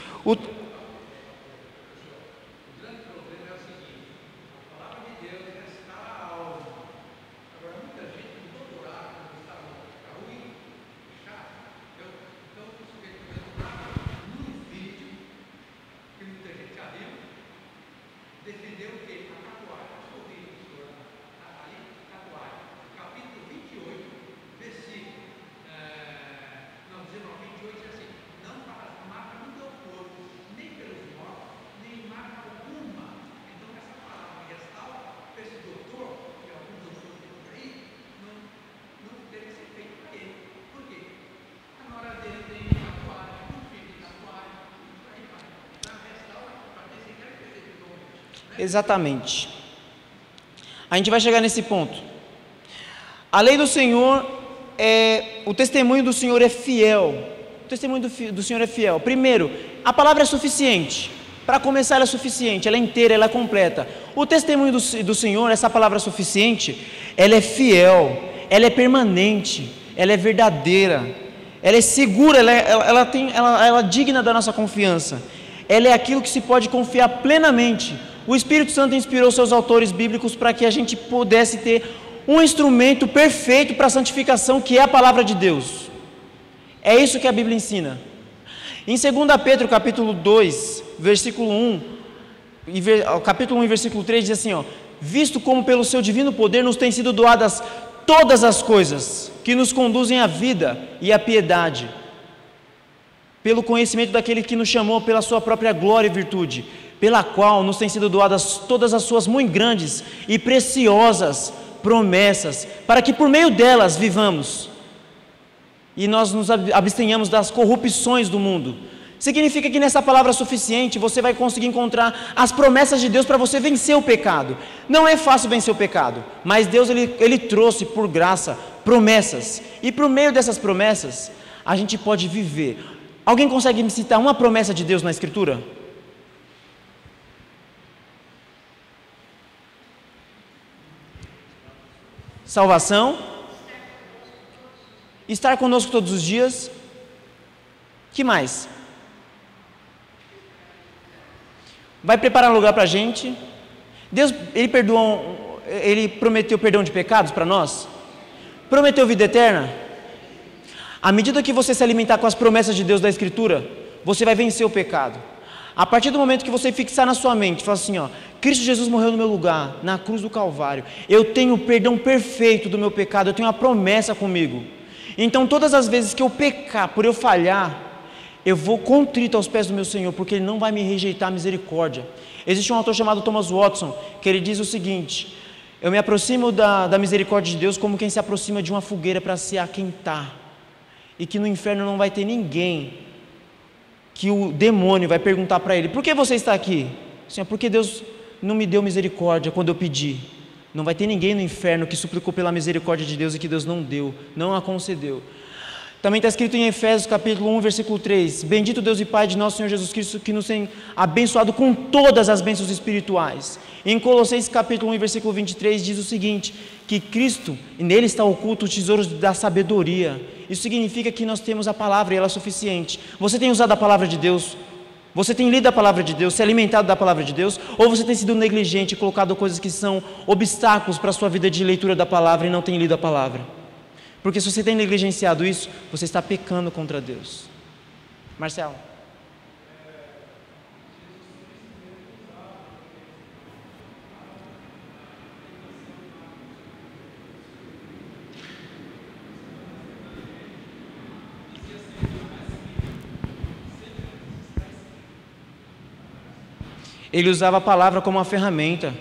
Exatamente. A gente vai chegar nesse ponto. A lei do Senhor o testemunho do Senhor é fiel. O testemunho do Senhor é fiel. Primeiro, a palavra é suficiente. Para começar, ela é suficiente, ela é inteira, ela é completa. O testemunho do Senhor, essa palavra suficiente, ela é fiel, ela é permanente, ela é verdadeira, ela é segura, ela é digna da nossa confiança. Ela é aquilo que se pode confiar plenamente. O Espírito Santo inspirou seus autores bíblicos para que a gente pudesse ter um instrumento perfeito para a santificação, que é a palavra de Deus. É isso que a Bíblia ensina. Em 2 Pedro, capítulo 2, versículo 1, capítulo 1 e versículo 3, diz assim, visto como pelo seu divino poder nos têm sido doadas todas as coisas que nos conduzem à vida e à piedade, pelo conhecimento daquele que nos chamou pela sua própria glória e virtude, pela qual nos têm sido doadas todas as suas muito grandes e preciosas promessas, para que por meio delas vivamos e nós nos abstenhamos das corrupções do mundo. Significa que nessa palavra suficiente você vai conseguir encontrar as promessas de Deus para você vencer o pecado. Não é fácil vencer o pecado, mas Deus ele trouxe por graça promessas, e por meio dessas promessas a gente pode viver. Alguém consegue me citar uma promessa de Deus na Escritura? Salvação, estar conosco todos os dias. Que mais? Vai preparar um lugar para a gente. Deus, Ele prometeu perdão de pecados para nós? Prometeu vida eterna? À medida que você se alimentar com as promessas de Deus da Escritura, você vai vencer o pecado. A partir do momento que você fixar na sua mente, falar assim, Cristo Jesus morreu no meu lugar, na cruz do Calvário, eu tenho o perdão perfeito do meu pecado, eu tenho uma promessa comigo. Então todas as vezes que eu pecar, por eu falhar, eu vou contrito aos pés do meu Senhor, porque Ele não vai me rejeitar a misericórdia. Existe um autor chamado Thomas Watson, que ele diz o seguinte: eu me aproximo da misericórdia de Deus como quem se aproxima de uma fogueira para se aquentar, e que no inferno não vai ter ninguém que o demônio vai perguntar para ele: por que você está aqui? Senhor, porque Deus não me deu misericórdia quando eu pedi. Não vai ter ninguém no inferno que suplicou pela misericórdia de Deus e que Deus não deu, não a concedeu. Também está escrito em Efésios capítulo 1, versículo 3: bendito Deus e Pai de nosso Senhor Jesus Cristo, que nos tem abençoado com todas as bênçãos espirituais. Em Colossenses capítulo 1, versículo 23 diz o seguinte: que Cristo, e nele está oculto o tesouro da sabedoria. Isso significa que nós temos a palavra e ela é suficiente. Você tem usado a palavra de Deus? Você tem lido a palavra de Deus, se alimentado da palavra de Deus? Ou você tem sido negligente e colocado coisas que são obstáculos para a sua vida de leitura da palavra e não tem lido a palavra? Porque se você tem negligenciado isso, você está pecando contra Deus. Marcelo. Ele usava a palavra como uma ferramenta.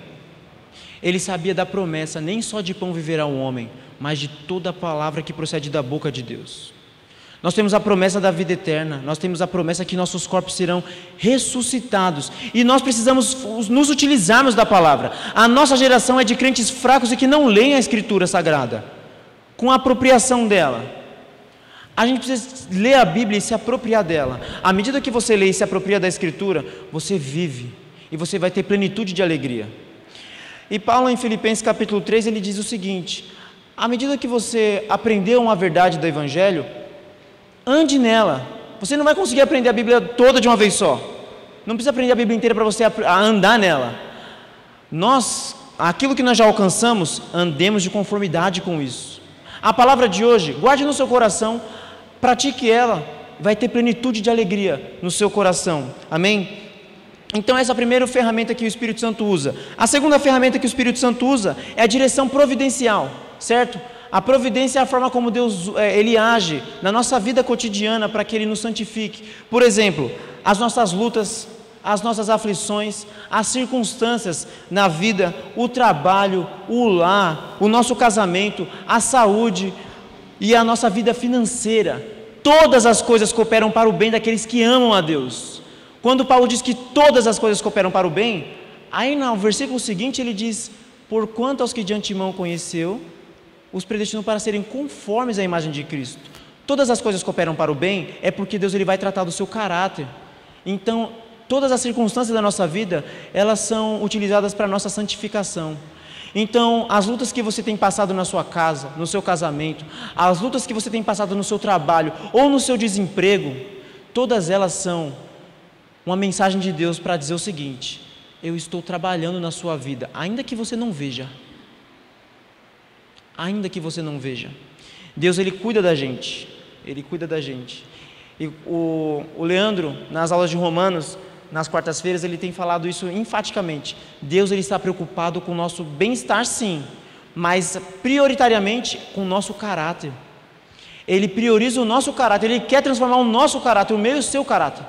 Ele sabia da promessa, nem só de pão viverá o homem, mas de toda a palavra que procede da boca de Deus. Nós temos a promessa da vida eterna, nós temos a promessa que nossos corpos serão ressuscitados, e nós precisamos nos utilizarmos da palavra. A nossa geração é de crentes fracos e que não leem a Escritura Sagrada, com a apropriação dela. A gente precisa ler a Bíblia e se apropriar dela. À medida que você lê e se apropria da Escritura, você vive, e você vai ter plenitude de alegria. E Paulo em Filipenses capítulo 3, ele diz o seguinte: à medida que você aprendeu uma verdade do Evangelho, ande nela. Você não vai conseguir aprender a Bíblia toda de uma vez só. Não precisa aprender a Bíblia inteira para você andar nela. Aquilo que nós já alcançamos, andemos de conformidade com isso. A palavra de hoje, guarde no seu coração, pratique ela, vai ter plenitude de alegria no seu coração. Amém? Então essa é a primeira ferramenta que o Espírito Santo usa. A segunda ferramenta que o Espírito Santo usa é a direção providencial, certo? A providência é a forma como Deus ele age na nossa vida cotidiana para que Ele nos santifique. Por exemplo, as nossas lutas, as nossas aflições, as circunstâncias na vida, o trabalho, o lar, o nosso casamento, a saúde e a nossa vida financeira. Todas as coisas cooperam para o bem daqueles que amam a Deus. Quando Paulo diz que todas as coisas cooperam para o bem, aí no versículo seguinte ele diz: porquanto aos que de antemão conheceu, os predestinou para serem conformes à imagem de Cristo. Todas as coisas cooperam para o bem, é porque Deus ele vai tratar do seu caráter. Então, todas as circunstâncias da nossa vida, elas são utilizadas para a nossa santificação. Então, as lutas que você tem passado na sua casa, no seu casamento, as lutas que você tem passado no seu trabalho ou no seu desemprego, todas elas são uma mensagem de Deus para dizer o seguinte: eu estou trabalhando na sua vida, ainda que você não veja. Ainda que você não veja. Deus ele cuida da gente. Ele cuida da gente. E o Leandro, nas aulas de Romanos, nas quartas-feiras, ele tem falado isso enfaticamente. Deus ele está preocupado com o nosso bem-estar, sim, mas prioritariamente com o nosso caráter. Ele prioriza o nosso caráter, Ele quer transformar o nosso caráter, o meu e o seu caráter.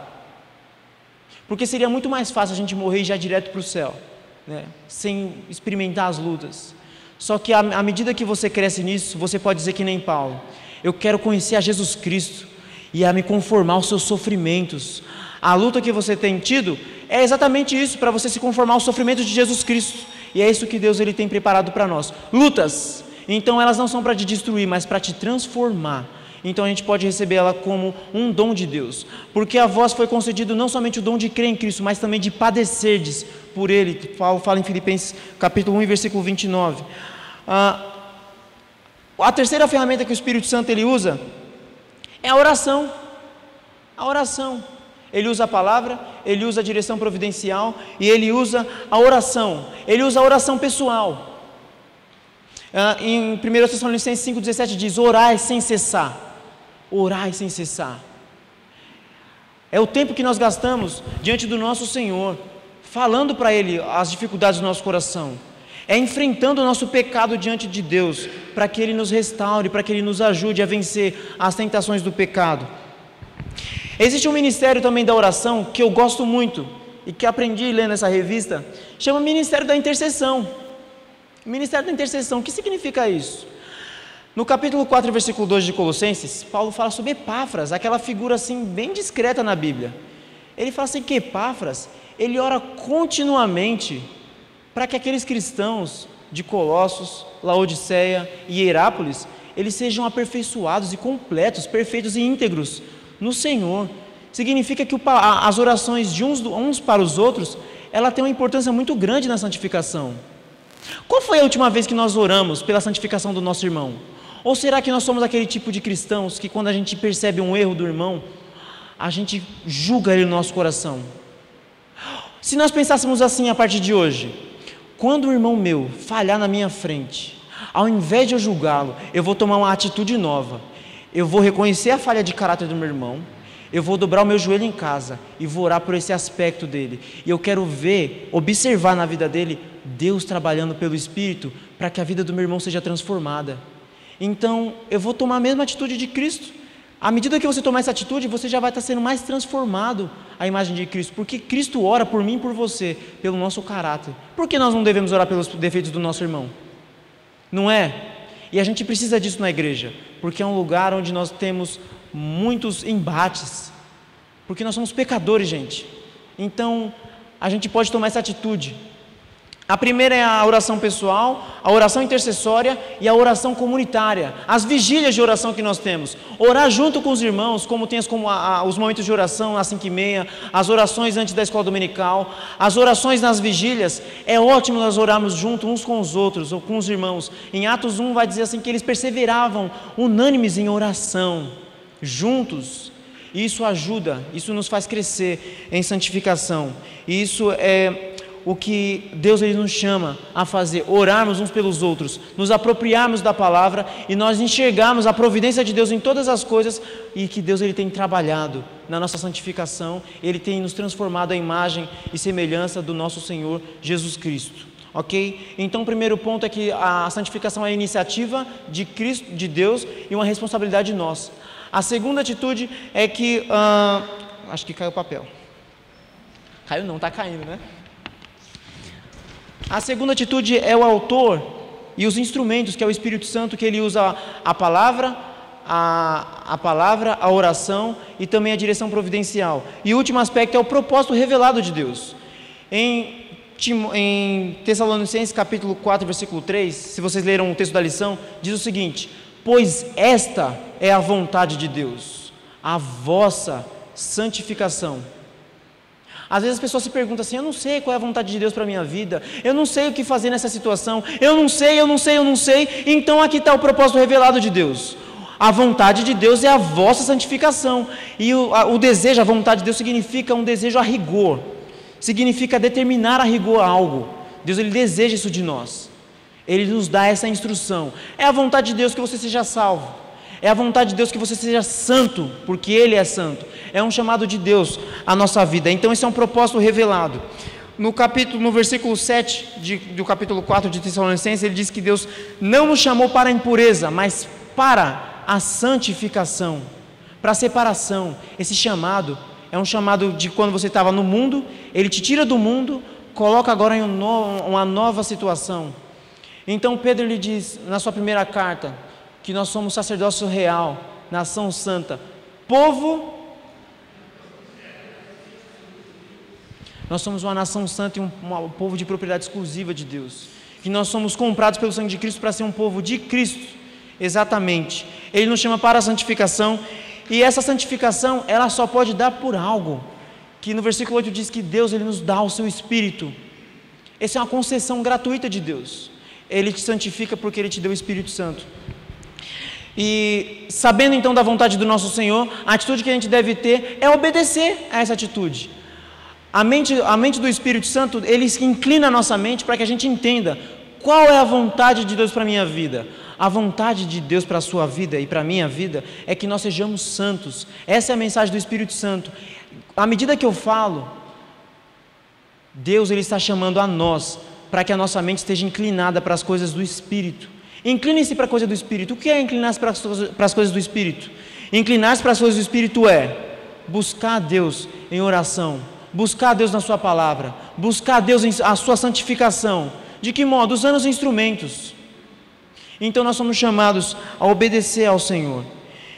Porque seria muito mais fácil a gente morrer e já direto para o céu, né? Sem experimentar as lutas. Só que à medida que você cresce nisso, você pode dizer que nem Paulo: eu quero conhecer a Jesus Cristo e a me conformar aos seus sofrimentos. A luta que você tem tido é exatamente isso, para você se conformar aos sofrimentos de Jesus Cristo. E é isso que Deus ele tem preparado para nós. Lutas, então elas não são para te destruir, mas para te transformar. Então a gente pode receber ela como um dom de Deus, porque a vós foi concedido não somente o dom de crer em Cristo, mas também de padecerdes por Ele. Paulo fala em Filipenses capítulo 1, versículo 29. A terceira ferramenta que o Espírito Santo ele usa é a oração. A oração. Ele usa a palavra, ele usa a direção providencial e ele usa a oração. Ele usa a oração pessoal. Em 1 Tessalonicenses 5,17 diz: orai sem cessar. Orai sem cessar. É o tempo que nós gastamos diante do nosso Senhor, falando para Ele as dificuldades do nosso coração. É enfrentando o nosso pecado diante de Deus, para que Ele nos restaure, para que Ele nos ajude a vencer as tentações do pecado. Existe um ministério também da oração que eu gosto muito e que aprendi lendo essa revista, chama Ministério da Intercessão. Ministério da Intercessão, o que significa isso? No capítulo 4, versículo 2 de Colossenses, Paulo fala sobre Epáfras, aquela figura assim bem discreta na Bíblia. Ele fala assim que Epáfras, ele ora continuamente para que aqueles cristãos de Colossos, Laodiceia e Hierápolis, eles sejam aperfeiçoados e completos, perfeitos e íntegros no Senhor. Significa que as orações de uns para os outros, ela tem uma importância muito grande na santificação. Qual foi a última vez que nós oramos pela santificação do nosso irmão? Ou será que nós somos aquele tipo de cristãos que quando a gente percebe um erro do irmão, a gente julga ele no nosso coração? Se nós pensássemos assim a partir de hoje: quando o irmão meu falhar na minha frente, Ao invés de eu julgá-lo, eu vou tomar uma atitude nova. Eu vou reconhecer a falha de caráter do meu irmão, eu vou dobrar o meu joelho em casa e vou orar por esse aspecto dele. E eu quero ver, observar na vida dele, Deus trabalhando pelo Espírito para que a vida do meu irmão seja transformada. Então, eu vou tomar a mesma atitude de Cristo. À medida que você tomar essa atitude, você já vai estar sendo mais transformado à imagem de Cristo, porque Cristo ora por mim e por você, pelo nosso caráter. Por que nós não devemos orar pelos defeitos do nosso irmão? Não é? E a gente precisa disso na igreja, porque é um lugar onde nós temos muitos embates, porque nós somos pecadores, gente. Então, a gente pode tomar essa atitude. A primeira é a oração pessoal, a oração intercessória e a oração comunitária. As vigílias de oração que nós temos. Orar junto com os irmãos, como tem os momentos de oração às 5h30, as orações antes da escola dominical, as orações nas vigílias. É ótimo nós orarmos junto uns com os outros, ou com os irmãos. Em Atos 1 vai dizer assim que eles perseveravam unânimes em oração, juntos. Isso ajuda, isso nos faz crescer em santificação. E isso é o que Deus ele nos chama a fazer, orarmos uns pelos outros, nos apropriarmos da palavra e nós enxergarmos a providência de Deus em todas as coisas e que Deus ele tem trabalhado na nossa santificação, ele tem nos transformado à imagem e semelhança do nosso Senhor Jesus Cristo. Ok? Então o primeiro ponto é que a santificação é a iniciativa de Cristo, de Deus, e uma responsabilidade nossa. A segunda atitude é que, acho que caiu o papel. Caiu não, está caindo, né? A segunda atitude é o autor e os instrumentos, que é o Espírito Santo, que ele usa a palavra, a oração e também a direção providencial. E o último aspecto é o propósito revelado de Deus. Em Tessalonicenses capítulo 4, versículo 3, se vocês leram o texto da lição, diz o seguinte: pois esta é a vontade de Deus, a vossa santificação. Às vezes as pessoas se perguntam assim: eu não sei qual é a vontade de Deus para a minha vida, eu não sei o que fazer nessa situação, eu não sei. Então aqui está o propósito revelado de Deus. A vontade de Deus é a vossa santificação. E o desejo, a vontade de Deus significa um desejo a rigor, significa determinar a rigor algo. Deus ele deseja isso de nós, ele nos dá essa instrução. É a vontade de Deus que você seja salvo, é a vontade de Deus que você seja santo, porque Ele é santo. É um chamado de Deus à nossa vida. Então esse é um propósito revelado. No versículo 7 do capítulo 4 de Tessalonicenses, ele diz que Deus não nos chamou para a impureza, mas para a santificação, para a separação. Esse chamado é um chamado de quando você estava no mundo, Ele te tira do mundo, coloca agora em uma nova situação. Então Pedro lhe diz na sua primeira carta que nós somos sacerdócio real, nação santa, povo. Nós somos uma nação santa e um povo de propriedade exclusiva de Deus. Que nós somos comprados pelo sangue de Cristo para ser um povo de Cristo. Exatamente. Ele nos chama para a santificação. E essa santificação, ela só pode dar por algo. Que no versículo 8 diz que Deus ele nos dá o seu Espírito. Essa é uma concessão gratuita de Deus. Ele te santifica porque Ele te deu o Espírito Santo. E sabendo então da vontade do nosso Senhor, a atitude que a gente deve ter é obedecer a essa atitude. A mente do Espírito Santo, ele inclina a nossa mente para que a gente entenda qual é a vontade de Deus para a minha vida. A vontade de Deus para a sua vida e para a minha vida é que nós sejamos santos. Essa é a mensagem do Espírito Santo. À medida que eu falo, Deus ele está chamando a nós para que a nossa mente esteja inclinada para as coisas do Espírito. Incline-se para a coisa do Espírito. O que é inclinar-se para as coisas do Espírito? Inclinar-se para as coisas do Espírito é buscar a Deus em oração, buscar a Deus na sua palavra, buscar a Deus em a sua santificação. De que modo? Usando os instrumentos. Então nós somos chamados a obedecer ao Senhor.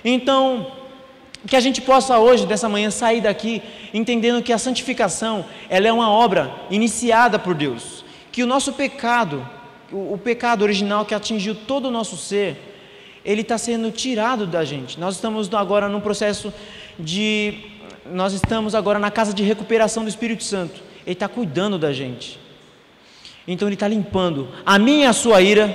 Então, que a gente possa hoje, dessa manhã, sair daqui entendendo que a santificação, ela é uma obra iniciada por Deus. Que o nosso pecado, o pecado original que atingiu todo o nosso ser, ele está sendo tirado da gente. Nós estamos agora num processo nós estamos agora na casa de recuperação do Espírito Santo. Ele está cuidando da gente. Então Ele está limpando a minha e a sua ira.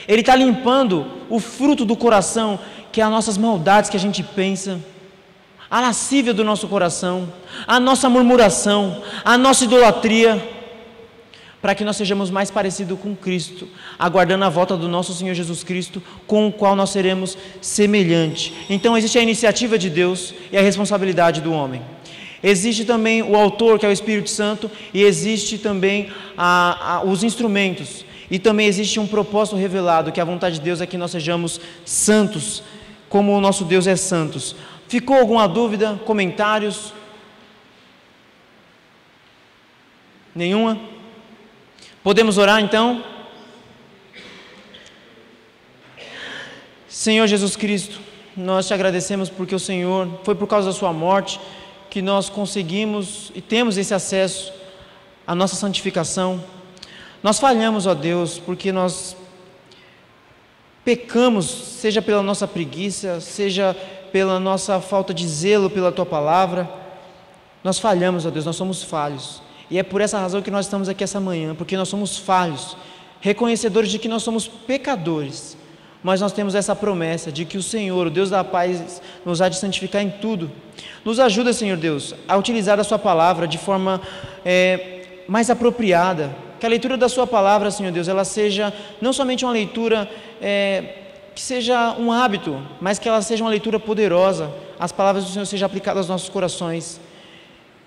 Ele está limpando o fruto do coração, que é as nossas maldades que a gente pensa, a lascívia do nosso coração, a nossa murmuração, a nossa idolatria. para que nós sejamos mais parecidos com Cristo, aguardando a volta do nosso Senhor Jesus Cristo, com o qual nós seremos semelhante. Então existe a iniciativa de Deus e a responsabilidade do homem. Existe também o autor, que é o Espírito Santo, e existe também os instrumentos, e também existe um propósito revelado, que a vontade de Deus é que nós sejamos santos, como o nosso Deus é santos. Ficou alguma dúvida? Comentários? Nenhuma? Podemos orar então? Senhor Jesus Cristo, nós te agradecemos porque o Senhor, foi por causa da sua morte que nós conseguimos e temos esse acesso à nossa santificação. Nós falhamos, ó Deus, porque nós pecamos, seja pela nossa preguiça, seja pela nossa falta de zelo pela tua palavra. Nós falhamos, ó Deus, nós somos falhos. E é por essa razão que nós estamos aqui essa manhã, porque nós somos falhos, reconhecedores de que nós somos pecadores, mas nós temos essa promessa de que o Senhor, o Deus da paz, nos há de santificar em tudo. Nos ajuda, Senhor Deus, a utilizar a sua palavra de forma mais apropriada, que a leitura da sua palavra, Senhor Deus, ela seja não somente uma leitura que seja um hábito, mas que ela seja uma leitura poderosa, as palavras do Senhor sejam aplicadas aos nossos corações,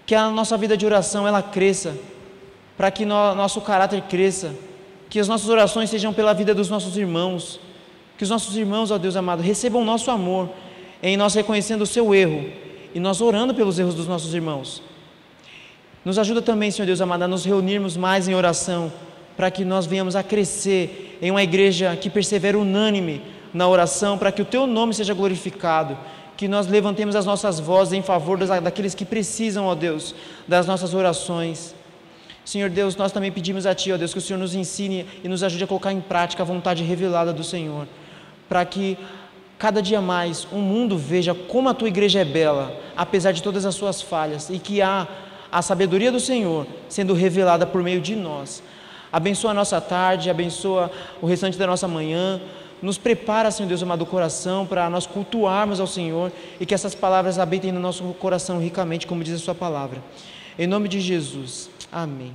que a nossa vida de oração ela cresça, para que nosso caráter cresça, que as nossas orações sejam pela vida dos nossos irmãos, que os nossos irmãos, ó Deus amado, recebam o nosso amor, em nós reconhecendo o seu erro, e nós orando pelos erros dos nossos irmãos. Nos ajuda também, Senhor Deus amado, a nos reunirmos mais em oração, para que nós venhamos a crescer em uma igreja que persevera unânime na oração, para que o teu nome seja glorificado, que nós levantemos as nossas vozes em favor daqueles que precisam, ó Deus, das nossas orações. Senhor Deus, nós também pedimos a Ti, ó Deus, que o Senhor nos ensine e nos ajude a colocar em prática a vontade revelada do Senhor, para que cada dia mais o mundo veja como a Tua igreja é bela, apesar de todas as suas falhas, e que há a sabedoria do Senhor sendo revelada por meio de nós. Abençoa a nossa tarde, abençoa o restante da nossa manhã, nos prepara, Senhor Deus amado, o coração para nós cultuarmos ao Senhor e que essas palavras habitem no nosso coração ricamente, como diz a sua palavra. Em nome de Jesus, amém.